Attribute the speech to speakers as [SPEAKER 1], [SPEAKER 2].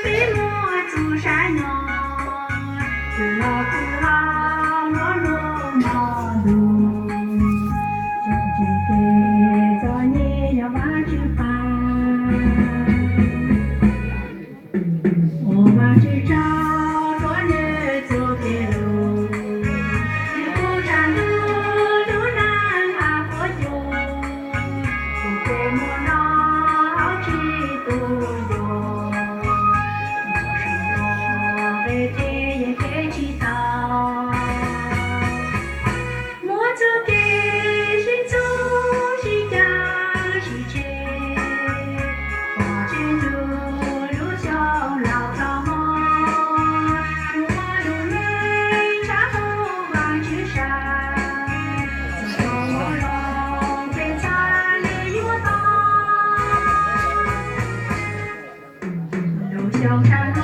[SPEAKER 1] 飞莫走山坳，古老古老落落马路，自己给早年要把去发，我把去找昨日走别路，一步山路路难爬过久，不会莫老去都有，我是我为天也天祈祷，莫走给心走心家西去，花间路路小老早梦，路路人茶后望去山，走我龙飞彩里有道，路小山路。